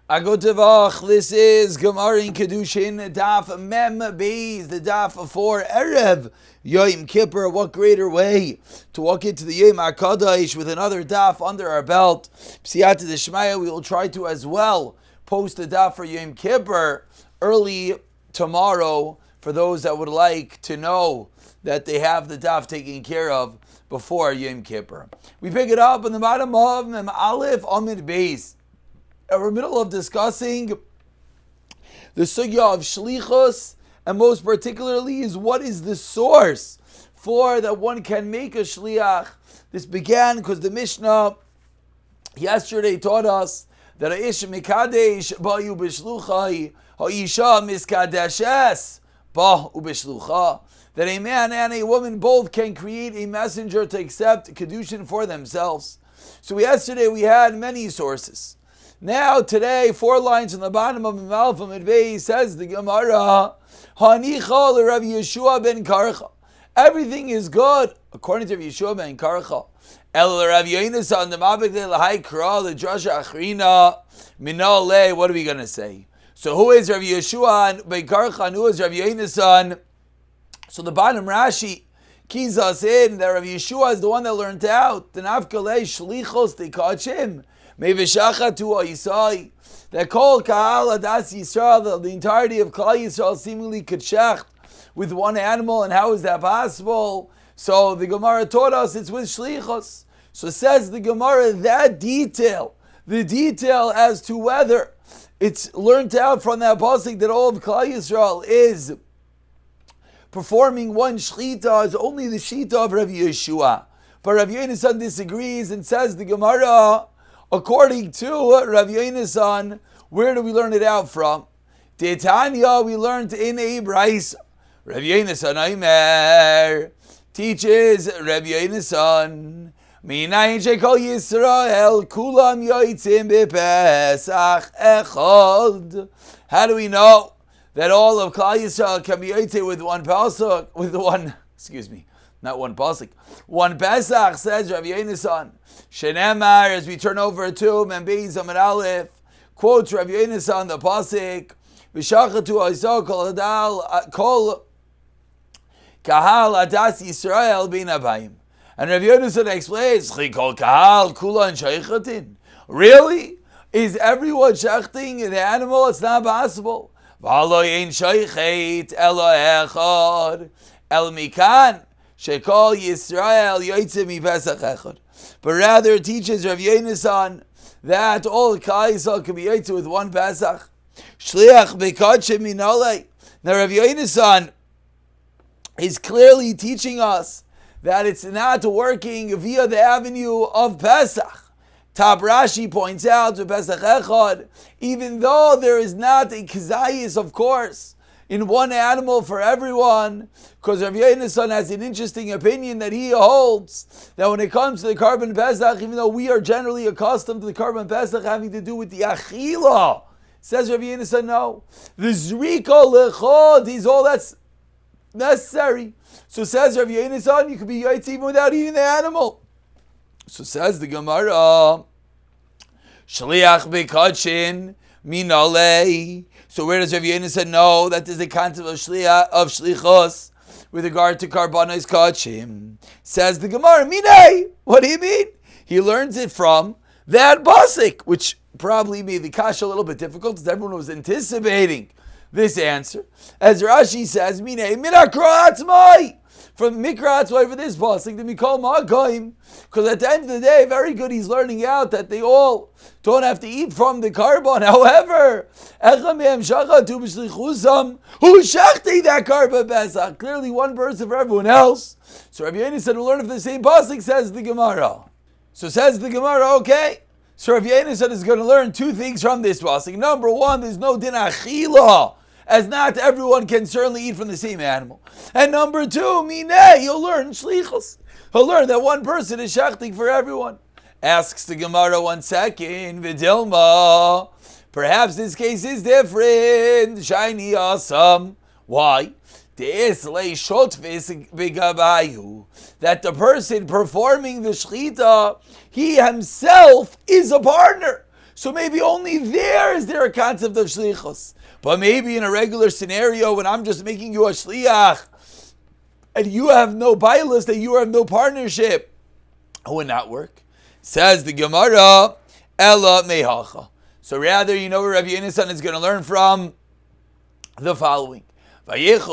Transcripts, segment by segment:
Agotavach, this is Gemara in Kiddushin, Daf Mem Beis, the Daf for Erev Yom Kippur. What greater way to walk into the Yom HaKadosh with another Daf under our belt. Psiyata D'Shmaya, we will try to as well post the Daf for Yom Kippur early tomorrow for those that would like to know that they have the Daf taken care of before Yom Kippur. We pick it up in the bottom of Mem Aleph Amid Beis. We're in the middle of discussing the sugya of shlichus, and most particularly is what is the source for that one can make a shliach. This began because the Mishnah yesterday taught us that a ish mikadesh ba'yu b'shluchai ha'isha miskadeshes ba'u b'shlucha, that a man and a woman both can create a messenger to accept Kiddushin for themselves. So yesterday we had many sources. Now, today, 4 lines on the bottom of Malfa Midvei says the Gemara, Hanicha l'Rav Yeshua ben Karcha. Everything is good, according to Rav Yeshua ben Karcha. El Rav Yonasan, the Mabek l'Hai Kra, the Drasha Achrina, Minale, what are we going to say? So who is Rav Yeshua ben Karcha and who is Rav Yonasan? So the bottom Rashi keys us in that Rav Yeshua is the one that learned out, the Nafkalei Shlichos Tekachim. That called Kahal Adas Yisrael, the entirety of Klal Yisrael seemingly kachach with one animal, and how is that possible? So the Gemara taught us it's with shlichos. So says the Gemara, that detail, the detail as to whether it's learned out from that pasuk that all of Klal Yisrael is performing one shchita is only the shita of Rav Yeshua. But Rav Yonasan disagrees and says the Gemara, according to Rav Yonasan, where do we learn it out from? Titania, we learned in a brayso. Rav Yonasan Aimer teaches Rav Yonasan, Minayin shekol Yisrael kulam yoitzim b'Pesach echad. How do we know that all of Klal Yisrael can be yoitzim with one pasuk, not one pasuk, one Pesach, says Rav Yonasan. Shenemar, as we turn over to Mem Beis Amud Aleph, quotes Rav Yonasan the pasuk, V'shachatu Isa kol kahal adas Yisrael bin abayim. And Rav Yonasan explains, Chikol kahal kulan sheichatin. Really? Is everyone shechting the animal? It's not possible. V'alo ein sheichet elo echad el mikan shekol Yisrael yoytze mi Pesach echad. But rather it teaches Rav Yonasan that all Klal Yisrael can be yoytze with one Pesach. Shliach b'kadshim minolei. Now Rav Yonasan is clearly teaching us that it's not working via the avenue of Pesach. Tab Rashi points out to Pesach Echad, even though there is not a kazayis, of course, in one animal for everyone, because Rav Yonasan has an interesting opinion that he holds that when it comes to the Karban Pesach, even though we are generally accustomed to the Karban Pesach having to do with the Achila, says Rav Yonasan, no. The Zrika Lechod is all that's necessary. So says Rav Yonasan, you could be yaitz even without eating the animal. So says the Gemara, Shliach B'Kachin Minalei. So where does Rav Yonasan know that there's a concept of shlichos with regard to karbanos kachim? Says the Gemara, Minei. What do you mean? He learns it from that pasuk, which probably made the kasha a little bit difficult because everyone was anticipating this answer. As Rashi says, Minei minakra atzmai. From Mikra Atzmai for this pasuk, the Mikol Ma'akayim, because at the end of the day, very good, he's learning out that they all don't have to eat from the carbon. However, who's shachting that carbon Pesach? Clearly one person for everyone else. So Rabbi Yonasan will learn from the same pasuk, says the Gemara. So says the Gemara, okay. So Rabbi Yonasan is going to learn 2 things from this pasuk. Number 1, there's no din achila, as not everyone can certainly eat from the same animal. And number 2, mineh, you'll learn shlichus. He'll learn that one person is shachting for everyone. Asks the Gemara 1 second, Vidilma, perhaps this case is different. Shiny awesome. Why? That the person performing the shchita, he himself is a partner. So maybe only there is there a concept of shlichus. But maybe in a regular scenario when I'm just making you a shliach and you have no bailus, that you have no partnership, it would not work. Says the Gemara, Ella mehacha. So rather, you know where Rabbi Yonasan is going to learn from? The following. Says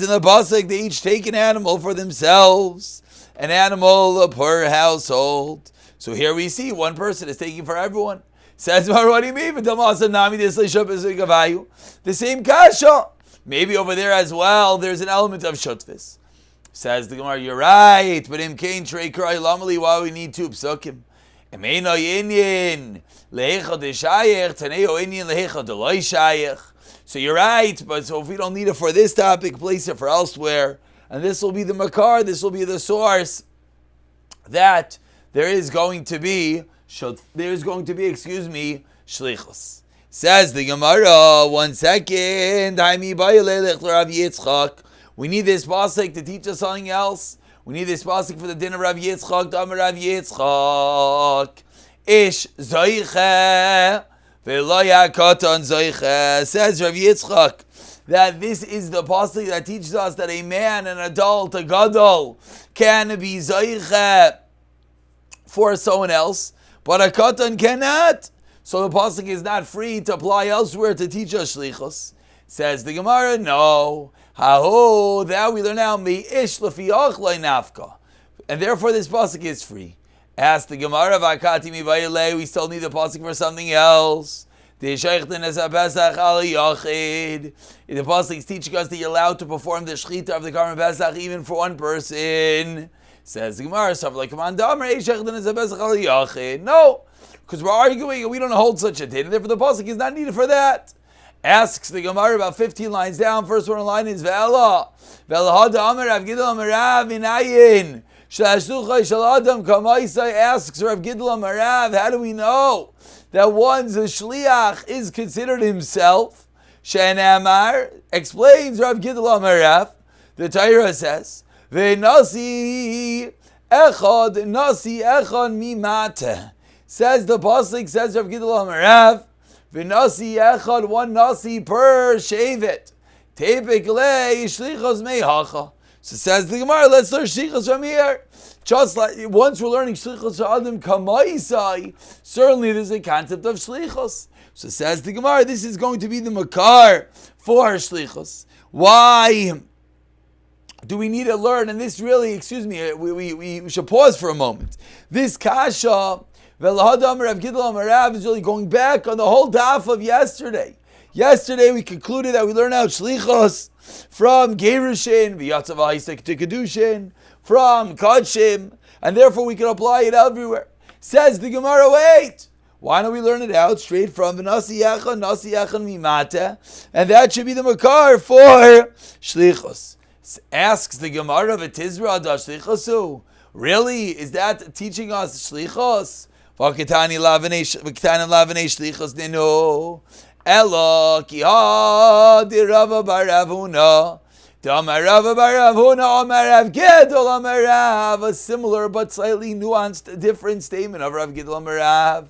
in the pasuk, they each take an animal for themselves, an animal per household. So here we see one person is taking for everyone. Says, what do you mean? The same kasha. Maybe over there as well, there's an element of shutvis. Says the Gemara, you're right, but in Kain Trey Krai Lamali, why we need two psukim? So you're right, but so if we don't need it for this topic, place it for elsewhere. And this will be the makar, this will be the source that there is going to be shlichus. Says the Gemara, 1 second. We need this pasuk to teach us something else. We need this pasuk for the din of Rav Yitzchak. Damar Rav Yitzchak, ish zoiche v'lo yakatan zoiche. Says Rav Yitzchak that this is the pasuk that teaches us that a man, an adult, a gadol, can be zoiche for someone else, but a katan cannot. So the pasuk is not free to apply elsewhere to teach us shlichus. Says the Gemara, no. Haho, that we learn now, ish lefiach lo nafka. And therefore this pasuk is free. Ask the Gemara, vakati mi vayile, we still need the pasuk for something else. The pasuk is teaching us that you're allowed to perform the shechita of the Karban Pesach even for one person. Says the Gemara, no, because we're arguing and we don't hold such a din, and therefore the pasuk is not needed for that. Asks the Gemara about 15 lines down. First one in line is Ve'ela. Ve'ela Amar Rav Gidl Amar Rav Inayin. Shashluchai Shal Adam Kamaisai asks Rav Gidl Amar Rav, how do we know that one's a shliach is considered himself? Shen Amar explains Rav Gidl Amar Rav. The Torah says, Ve'nasi Echad Nasi Echad Mimate. Says the pasuk, says Rav Gidl Amar Rav, V'nasi echad, one nasi per shevet. Tepik le shlichos mehacha. So says the Gemara, let's learn shlichos from here. Just like once we're learning shlichos adam kamaisai, certainly there's a concept of shlichos. So says the Gemara, this is going to be the makar for shlichos. Why do we need to learn? And this really, we should pause for a moment. This kasha, is really going back on the whole daf of yesterday. Yesterday we concluded that we learned out shlichos from Kiddushin, to Kiddushin, from Kodshim, and therefore we can apply it everywhere. Says the Gemara, wait, why don't we learn it out straight from Nasi Yachan Mimata, and that should be the makar for shlichos. Asks the Gemara, V'tizra da shlichosu. Really? Is that teaching us shlichos? V'ketani lavanei shlichos nino. Elo ki ha di Rava bar Ravuna. Damar Rava bar Ravuna Amar Rav Gidl Amar Rav. A similar but slightly nuanced, different statement of Rav Gidl Amar Rav.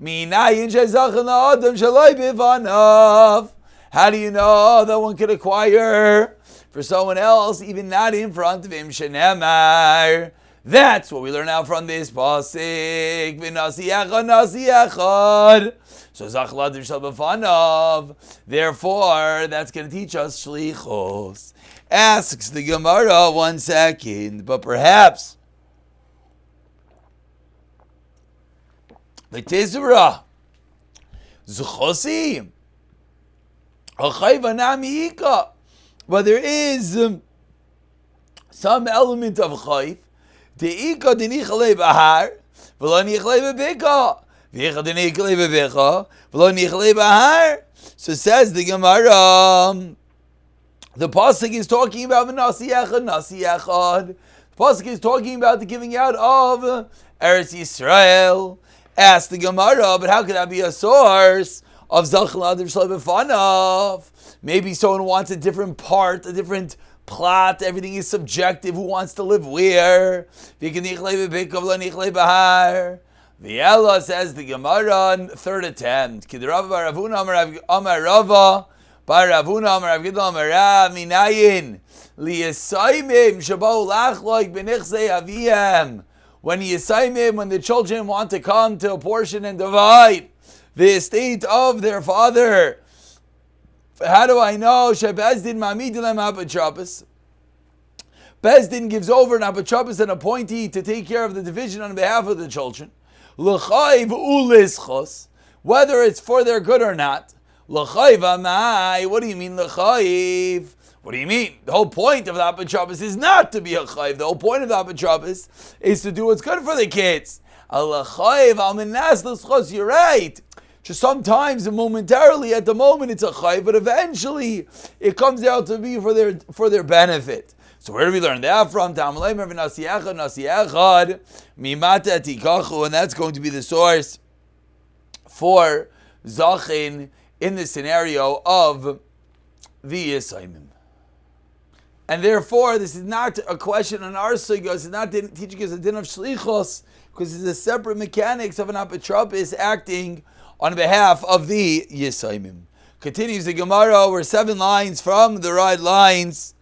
Minayin shezachan la'adam shaloi bivanav. How do you know that one could acquire for someone else, even not in front of him? Shenemar. That's what we learn out from this pasuk. V'nasi echad. So zachladim shal b'fanav. Therefore, that's going to teach us shlichos. Asks the Gemara, 1 second, but perhaps the Tizra zuchosi achayva namiika. But there is some element of chayv. Deika denichalei bahar, v'lo nichalei bebika. V'echa denichalei bebecha, v'lo nichalei bahar. So says the Gemara, the pasuk is talking about nasi echad. The pasuk is talking about the giving out of Eretz Yisrael. Ask the Gemara, but how could that be a source of Zachal Adam Shalom B'fanav? Maybe someone wants a different part, a different plot. Everything is subjective. Who wants to live where? V'yela says the Gemara, third attempt. Kidrava bar Ravuna Amar Rava bar Ravuna Amar Rav Gidl Amar Rav Minayin liyasaymim shabau lachloik b'nichsei aviyem. When when the children want to come to apportion and divide the estate of their father. How do I know? Shebezdin mamidilem apotropos. Bezdin gives over an apotropos, an appointee, to take care of the division on behalf of the children. L'chayv ulischos, whether it's for their good or not. L'chayv amai. What do you mean l'chayv? What do you mean? The whole point of the apotropos is not to be a chayv. The whole point of the apotropos is to do what's good for the kids. L'chayv al minas l'schos. You're right. Just sometimes, momentarily, at the moment, it's a chayv, but eventually it comes out to be for their benefit. So where do we learn that from? And that's going to be the source for zachin in the scenario of the Yisaimim. And therefore, this is not a question on our sugya. It's not teaching us a din of shlichos, because it's a separate mechanics of an apotropos acting on behalf of the Yisaimim. Continues the Gemara. We're 7 lines from the right lines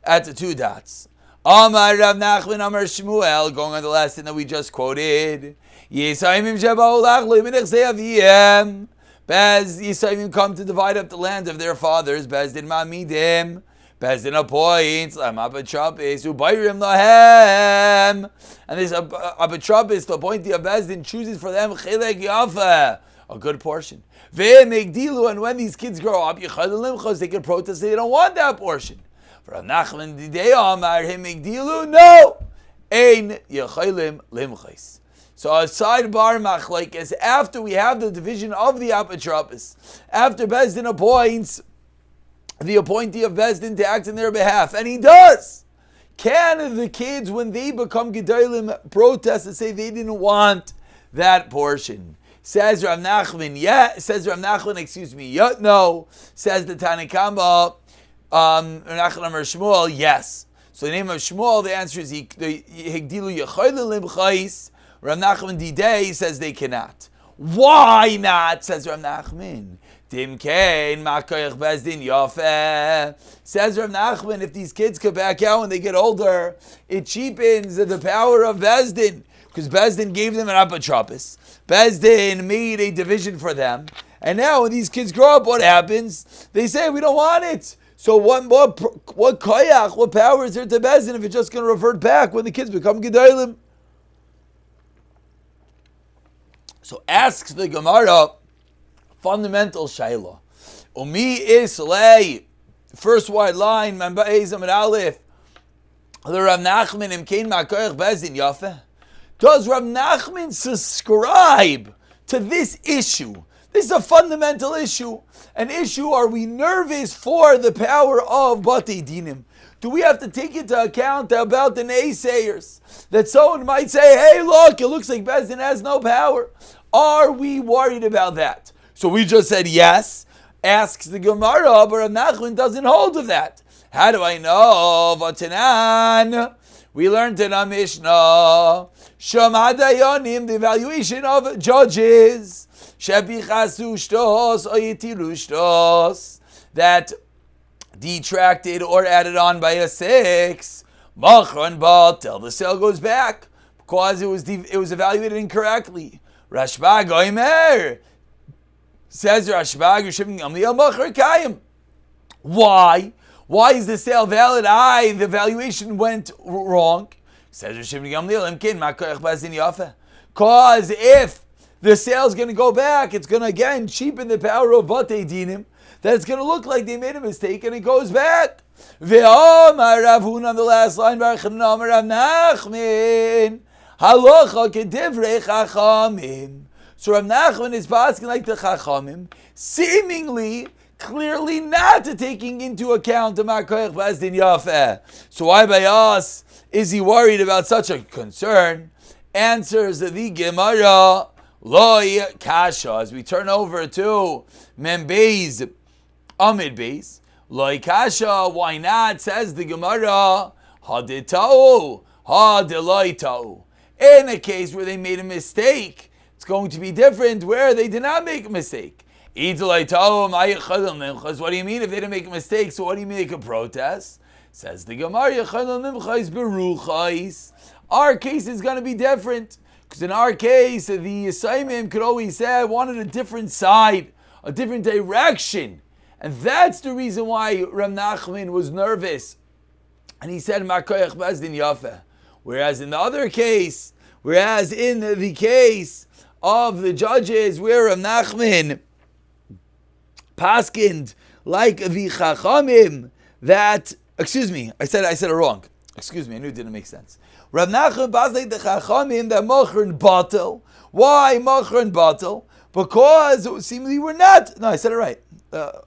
at the 2 dots. Amar Rav Nachman Amar Shmuel, going on the last thing that we just quoted. Yisaimim sheba'u lachlo b'nichsei aviyem. Yisaimim come to divide up the land of their fathers. Bezdin mamidim. Bezdin appoints apotropos ubayrim lahem. And this apotropos, the appointee of Bezdin, chooses for them chilek yafa, a good portion. And when these kids grow up, they can protest, they don't want that portion. For Nachman Didei Amar him Igdilu, no, ein yechilim limchais. So a sidebar machlek is after we have the division of the apotropos, after Bezdin appoints the appointee of Bezdin to act in their behalf, and he does. Can the kids, when they become gedolim, protest and say they didn't want that portion? Says Rav Nachman, no. Says the Tanakama, Nachman Amar Shmuel, yes. So the name of Shmuel, the answer is Higdilu Yechoyle Limchais. Rav Nachman Didei says they cannot. Why not? Says Rav Nachman. Dimkein Makoyach Bezdin Yafeh. Says Rav Nachman, if these kids come back out when they get older, it cheapens the power of Bezdin, because Bezdin gave them an apotropos. Bezdin made a division for them, and now when these kids grow up, what happens? They say we don't want it. So what koyach, what power is there to Bezdin if it's just going to revert back when the kids become gedolim? So asks the Gemara, fundamental shayla. Umi islay, first wide line, man ba'ezam and aleph. The Rav Nachman imkein ma'koyach Bezdin yafeh. Does Rav Nachman subscribe to this issue? This is a fundamental issue. An issue, are we nervous for the power of Batei Dinim? Do we have to take into account about the naysayers? That someone might say, hey look, it looks like Bezdin has no power. Are we worried about that? So we just said yes. Asks the Gemara, but Rav Nachman doesn't hold of that. How do I know? Vatanan. We learned in our Mishnah, Shomad Hayonim, the evaluation of judges, Shebichasu Shtos Oyetiru Shtos, that detracted or added on by a 6, Machron Batel, the sale goes back because it was evaluated incorrectly. Rashbag Oimer says Rashbag Rishim Gamliel Machar Kayim. Why? Why is the sale valid? The valuation went wrong. Says Rishim Gamliel Imkin Makoyach Bezdin Yafeh. Because if the sale is going to go back, it's going to again cheapen the power of Batei Dinim. That it's going to look like they made a mistake and it goes back. Ve'omar Rav Huna on the last line. Rav Nachman Halacha kedivrei Chachamim. So Rav Nachman is asking like the Chachamim, seemingly, clearly not taking into account the Makoyach Bezdin Yafeh. So why by us is he worried about such a concern? Answers the Gemara, Loi Kasha. As we turn over to Mem Beis, Amid Beis, Loi kasha, why not? Says the Gemara, haditau, hadiloitau. In a case where they made a mistake, it's going to be different where they did not make a mistake. What do you mean if they didn't make a mistake? So what do you mean they could protest? Says the Gemara, our case is going to be different. Because in our case, the Yisayimim could always say, I wanted a different side, a different direction. And that's the reason why Rav Nachman was nervous. And he said, Makoyach Bezdin Yafeh. Whereas in the other case, of the judges, where Rav Nachman paskind like the Chachamim, that, excuse me, I said it wrong. Excuse me, I knew it didn't make sense. Rav Nachman paskind the Chachamim that Machran Batel. Why Machran Batel? Because seemingly we're not. No, I said it right.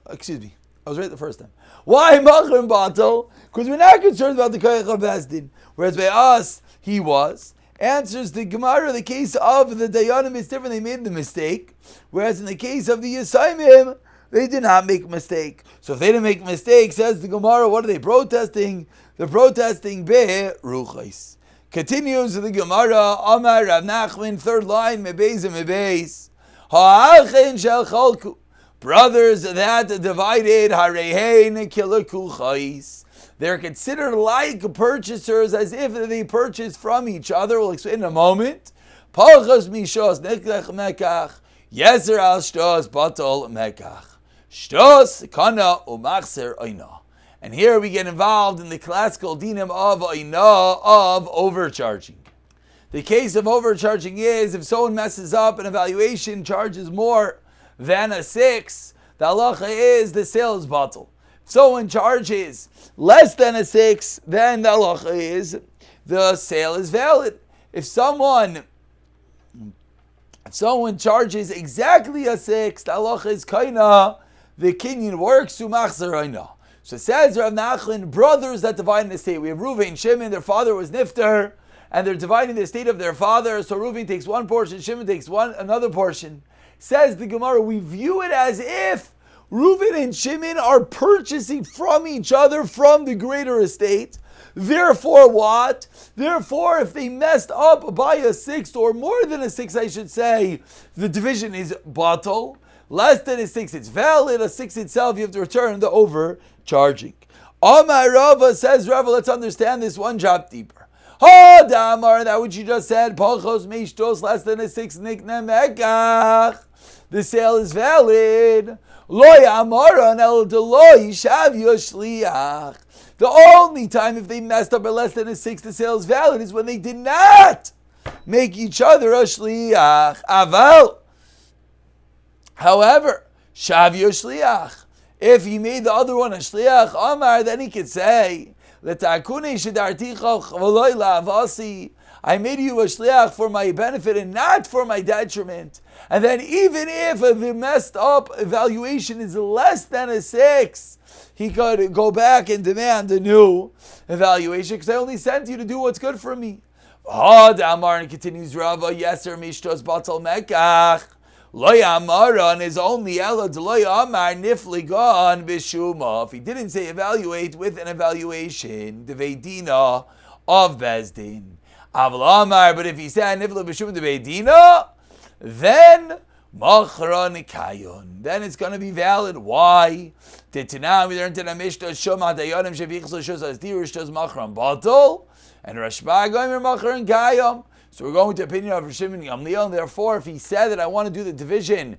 Excuse me, I was right the first time. Why Machran Batel? Because we're not concerned about the Koyach of Bezdin. Whereas by us, he was. Answers the Gemara, the case of the Dayanim is different, they made the mistake. Whereas in the case of the Yisayimim, they did not make a mistake. So if they didn't make a mistake, says the Gemara, what are they protesting? They're protesting Be'ruchais. Continues the Gemara, Amar Rav Nachman, third line, Mebeis and Mebeis. Ha'achin shel chalku. Brothers that divided, Harehein kilakuchais. They're considered like purchasers as if they purchased from each other. We'll explain in a moment. Palchas mishos niklech mekach. Yezer al shtos batal mekach. Shtos kana umachser oina. And here we get involved in the classical dinim of oina, of overcharging. The case of overcharging is if someone messes up an evaluation, charges more than a 6, the halacha is the sale is batal. Someone charges less than a 6, then the halacha is the sale is valid. If someone charges exactly a 6, the halacha is kaina, the kinyan works to machzeraina. So it says Rav Nachman, brothers that divide an estate. We have Reuven, Shimon, their father was Nifter, and they're dividing the estate of their father. So Reuven takes one portion, Shimon takes another portion. Says the Gemara, we view it as if Reuven and Shimon are purchasing from each other from the greater estate. Therefore what? Therefore, if they messed up by a 6 or more than a 6, I should say, the division is batal. Less than a 6, it's valid. A 6 itself, you have to return the overcharging. Amar Rava, says Rava, let's understand this one drop deeper. Damar, that which you just said, Palchos meishtos, less than a 6, nikne mekach. The sale is valid. The only time if they messed up by less than a 6, the sale is valid is when they did not make each other a shliach. Aval. However, shavyo shliach. If he made the other one a shliach, Amar, then he could say, I made you a shliach for my benefit and not for my detriment. And then even if the messed up evaluation is less than a 6, he could go back and demand a new evaluation because I only sent you to do what's good for me. And continues Rava, Yeser mishtos batal mekach. Loy amaran is only elad loy amar nifligan bishuma. If he didn't say evaluate with an evaluation, the veidina of bezdin. Aval amar, but if he said nifla bishuma the veidina, then machran kayon. Then it's going to be valid. Why? Titanam we learned in a mishnah shoma dayanim shevichso shos asdirish shos machran batal and rashba gomer machran kayon. So we're going to the opinion of Shimon Gamliel, and therefore if he said that I want to do the division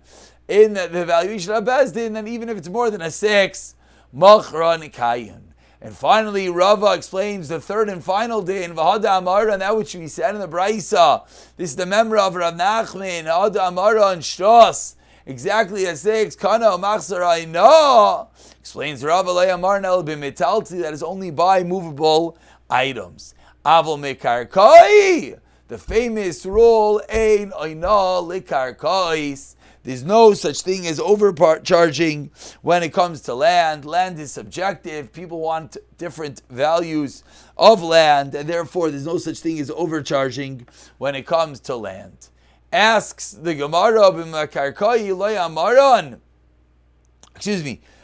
in the evaluation of Bezdin, then even if it's more than a 6, Machran Kayan. And finally, Rava explains the third and final day in Vahada Amara, and that which we said in the Braisa. This is the memory of Rav Nachman, Vahada Amara and Shtos, exactly a 6, Kana Machzar Aina. Explains Rava Lei Amar Nel B'Metalti, that is only by movable items. Aval Mekarkai. The famous rule, Ein Oina Likarkais. There's no such thing as overcharging when it comes to land. Land is subjective. People want different values of land, and therefore there's no such thing as overcharging when it comes to land. Asks the Gemara, B'makarkai lo yamaran.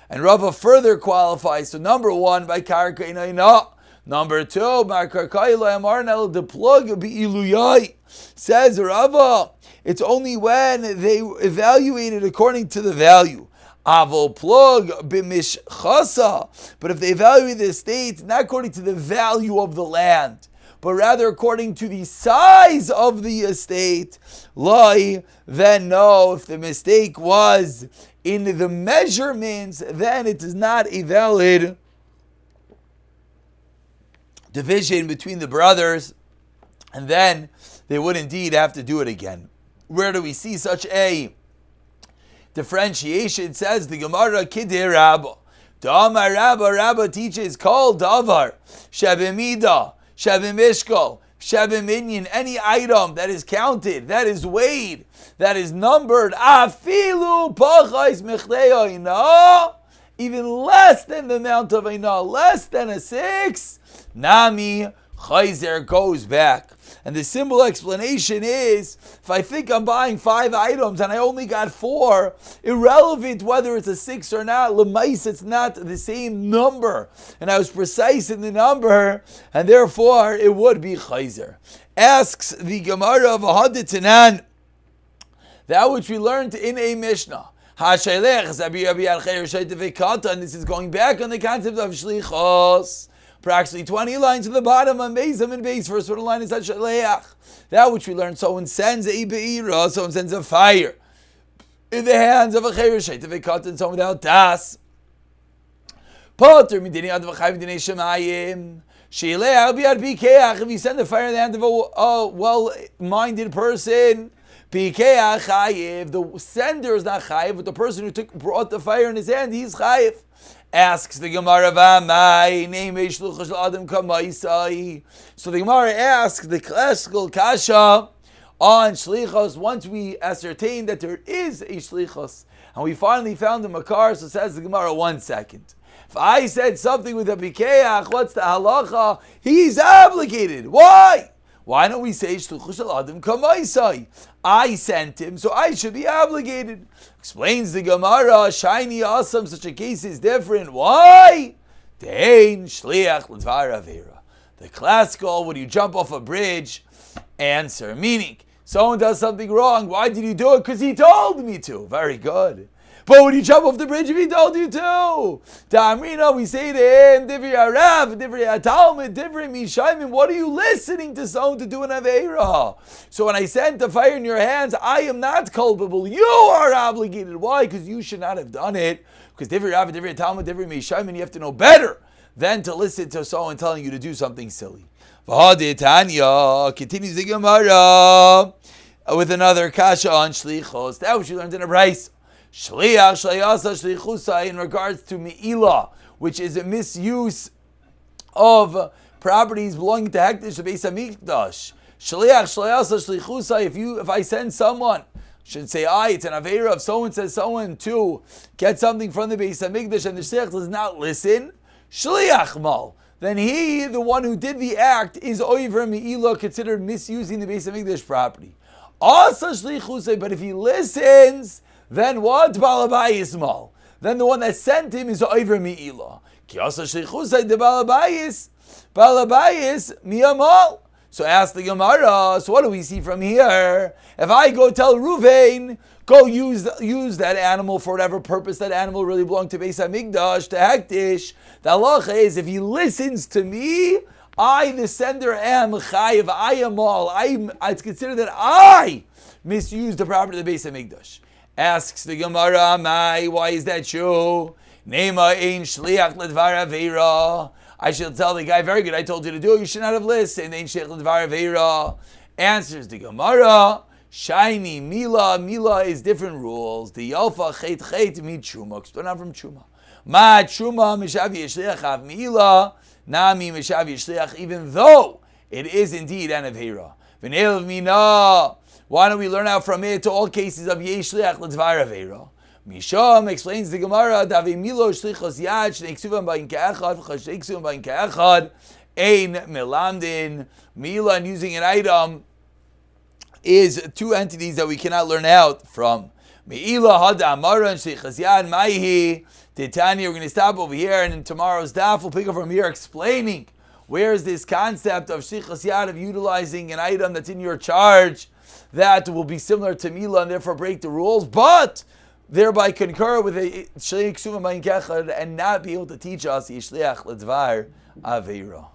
And Rava further qualifies. So number one, by karka inayna. Number two, by karka ilayamarnel the plug be iluyai. Says Rava, it's only when they evaluate it according to the value. Avol plug b'mishchasa. But if they evaluate the estate not according to the value of the land, but rather according to the size of the estate, lai, then no, if the mistake was in the measurements, then it is not a valid division between the brothers, and then they would indeed have to do it again. Where do we see such a differentiation? It says the Gemara Kidei Rabba. Da'amar Rabba teaches Kol Davar Shebimida Shebimishkol Shebiminyan, any item that is counted, that is weighed, that is numbered, afilu pachais mechdei oina, even less than the amount of oina, less than a 6, nami chayzer goes back. And the simple explanation is, if I think I'm buying 5 items and I only got 4, irrelevant whether it's a 6 or not, lemais, it's not the same number. And I was precise in the number, and therefore it would be chayzer. Asks the Gemara of Ahaditanan, that which we learned in a Mishnah. And this is going back on the concept of shlichos. Approximately 20 lines to the bottom on Beizam and Beis. First one line is Hashaleach. That which we learned, someone sends a be'ira, someone sends a fire in the hands of a chayyur shaytav and someone without das. Potter midini ad v'chayv dinei shemayim. Sheileach bi'ad bikeach. If you send the fire in the hand of a well-minded person, bikeach chayiv. The sender is not chayiv, but the person who brought the fire in his hand, he's chayiv. Asks the Gemara, so the Gemara asks the classical kasha on shlichos. Once we ascertain that there is a shlichos, and we finally found the makar, so says the Gemara, 1 second. If I said something with a bikeach, what's the halacha? He's obligated. Why? Why don't we say shlichus al adam kamaisai? I sent him, so I should be obligated. Explains the Gemara, shiny awesome, such a case is different. Why? Dein shliach l'dvar avera. The classical, when you jump off a bridge, answer. Meaning, someone does something wrong. Why did you do it? Because he told me to. Very good. But when you jump off the bridge, if he told you to, Tamrina, we say to him, Divri Arav, Divri Atalmud, Divri Mishayim, what are you listening to someone to do an Aveira? So when I sent the fire in your hands, I am not culpable. You are obligated. Why? Because you should not have done it. Because Divri Arav, Divri Atalmud, Divri Mishayim, you have to know better than to listen to someone telling you to do something silly. Tanya continues the Gemara with another kasha on shlichos. That was you learned in a brayso. Shliach shlayasa shlichusa in regards to me'ilah, which is a misuse of properties belonging to Hektish, the Beis Hamikdash. Shliach shlayasa shlichusa. If I send someone, should say it's an aveira. If someone says someone to get something from the Beis Hamikdash and the shliach does not listen, shliach mal, then he, the one who did the act, is oiver me'ilah, considered misusing the Beis Hamikdash property. Asa shlichusa, but if he listens, then what? Balabayis mal. Then the one that sent him is over mi'ilah. Ki asa shlichusay de balabayis miyamal. So ask the Gemara, so what do we see from here? If I go tell Ruvain, go use that animal for whatever purpose that animal really belonged to Beis Hamikdash, to Hektish, the halacha is, if he listens to me, I, the sender, am chayiv, I am all. It's considered that I misused the property of the Beis Hamikdash. Asks the Gemara, why is that true? Nema ein shliach ledvar aveira. I should tell the guy, very good, I told you to do it, you should not have listened. Ein shliach ledvar aveira. Answers the Gemara, shiny mila is different rules. The yalfa chet mi truma. Explain out from truma. Ma truma mishavi shliach av mila nami mishavi shliach. Even though it is indeed an aveira. V'neilav mina. Why don't we learn out from it to all cases of yesh shliach l'dvar aveira? Misham explains the Gemara, Davi milo shlichos yad shneiksuvam ba'in ka'echad v'chasheiksuvam ba'in ka'echad ein melamdin. Mila and using an item is 2 entities that we cannot learn out from. Me'ila hada amara and sheichas yad maihi. Titania, we're going to stop over here, and in tomorrow's daf, we'll pick up from here explaining where is this concept of sheichas yad, of utilizing an item that's in your charge that will be similar to Mila and therefore break the rules, but thereby concur with a shleich ksuma ma'in kechad and not be able to teach us yishliach ledvar aveira.